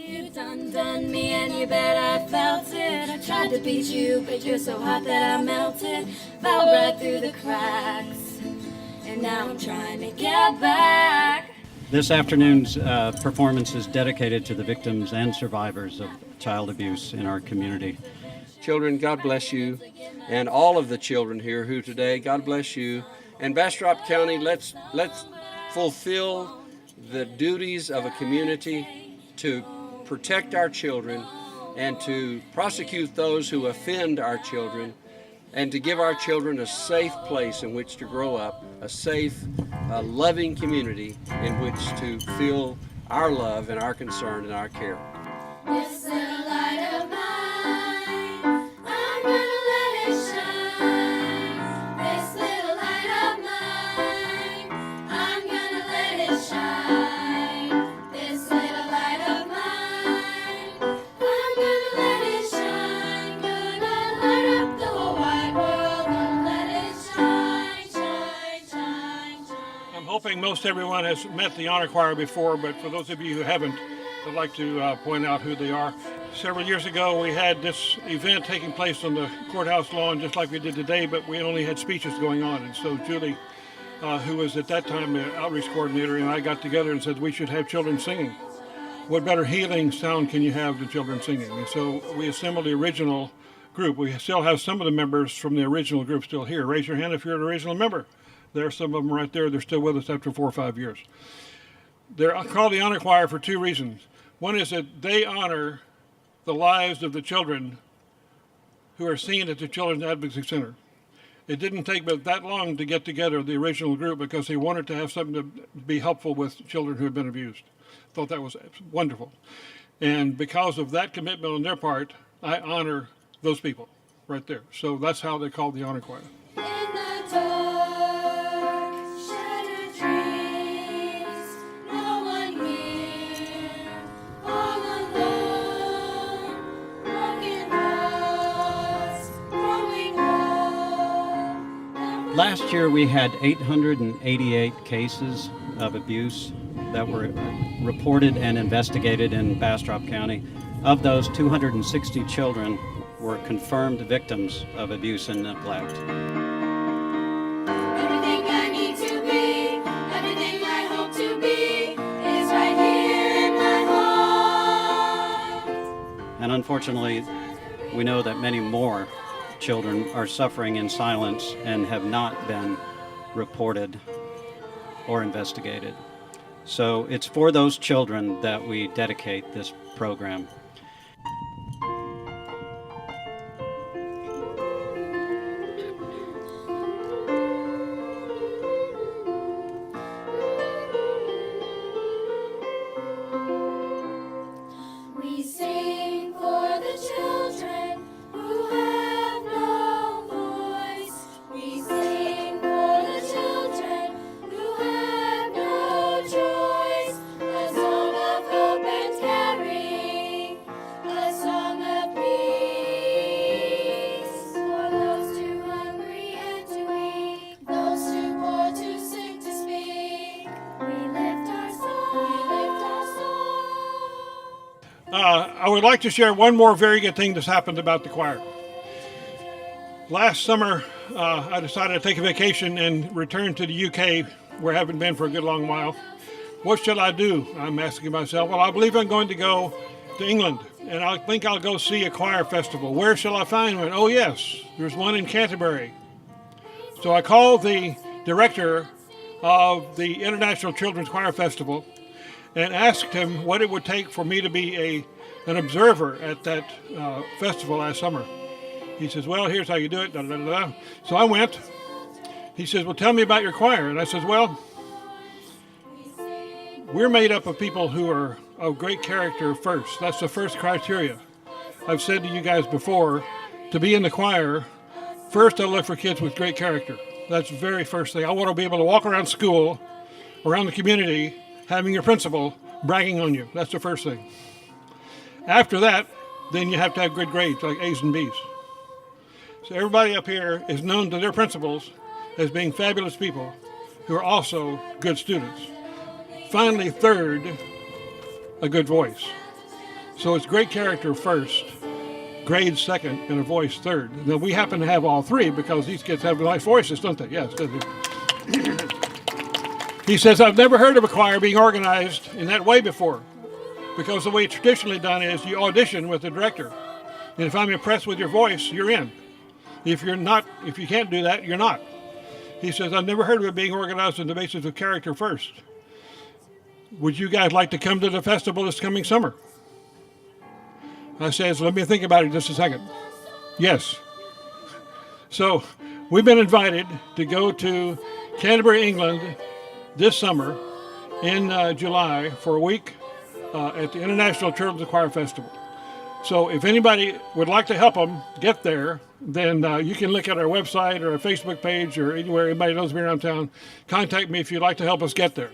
You done me and you bet I felt it. I tried to beat you, but you're so hot that I melted. Fell right through the cracks, and now I'm trying to get back. This afternoon's performance is dedicated to the victims and survivors of child abuse in our community. Children, God bless you, and all of the children here who today, God bless you. And Bastrop County, let's fulfill the duties of a community to protect our children and to prosecute those who offend our children, and to give our children a safe place in which to grow up, a safe, loving community in which to feel our love and our concern and our care. This little light of mine, I'm gonna let it shine. This little light of mine, I'm gonna let it shine. This little light of mine, I'm gonna let it shine. Gonna light up the whole wide world, gonna let it shine, shine, shine, shine. I'm hoping most everyone has met the honor choir before, but for those of you who haven't, I'd like to point out who they are. Several years ago, we had this event taking place on the courthouse lawn, just like we did today, but we only had speeches going on. And so Julie, who was at that time the outreach coordinator, and I got together and said we should have children singing. What better healing sound can you have than children singing? And so we assembled the original group. We still have some of the members from the original group still here. Raise your hand if you're an original member. There are some of them right there. They're still with us after 4 or 5 years. They're called the honor choir for two reasons. One is that they honor the lives of the children who are seen at the Children's Advocacy Center. It didn't take but that long to get together the original group because they wanted to have something to be helpful with children who have been abused. Thought that was wonderful. And because of that commitment on their part, I honor those people right there. So that's how they called the honor choir. In the dark, shattered dreams, no one here, all alone, broken hearts, growing old. Last year we had 888 cases of abuse that were reported and investigated in Bastrop County. Of those, 260 children were confirmed victims of abuse and neglect. Everything I need to be, everything I hope to be, is right here in my heart. And unfortunately, we know that many more children are suffering in silence and have not been reported or investigated. So it's for those children that we dedicate this program. We sing for the children who have no voice. We sing for the children who have no choice. A song of hope and caring, a song of peace. For those too hungry and too weak, those too poor to sing, to speak. We lift our song, we lift our song. I would like to share one more very good thing that's happened about the choir. Last summer, I decided to take a vacation and return to the UK, where I haven't been for a good long while. What should I do? I'm asking myself. Well, I believe I'm going to go to England, and I think I'll go see a choir festival. Where shall I find one? Oh, yes, there's one in Canterbury. So I called the director of the International Children's Choir Festival and asked him what it would take for me to be an observer at that festival last summer. He says, well, here's how you do it. Da, da, da, da. So I went. He says, well, tell me about your choir. And I says, well, we're made up of people who are of great character first. That's the first criteria. I've said to you guys before, to be in the choir, first I look for kids with great character. That's the very first thing. I want to be able to walk around school, around the community, having your principal bragging on you. That's the first thing. After that, then you have to have good grades, like A's and B's. So everybody up here is known to their principals as being fabulous people who are also good students. Finally, third, a good voice. So it's great character first, grade second, and a voice third. Now we happen to have all three because these kids have nice voices, don't they? Yes. He says, I've never heard of a choir being organized in that way before, because the way it's traditionally done is you audition with the director. And if I'm impressed with your voice, you're in. If you can't do that, you're not. He says, I've never heard of it being organized on the basis of character first. Would you guys like to come to the festival this coming summer? I says, let me think about it just a second. Yes. So we've been invited to go to Canterbury, England this summer in July for a week at the International Children's Choir Festival. So if anybody would like to help them get there, then you can look at our website or our Facebook page or anywhere anybody knows me around town. Contact me if you'd like to help us get there.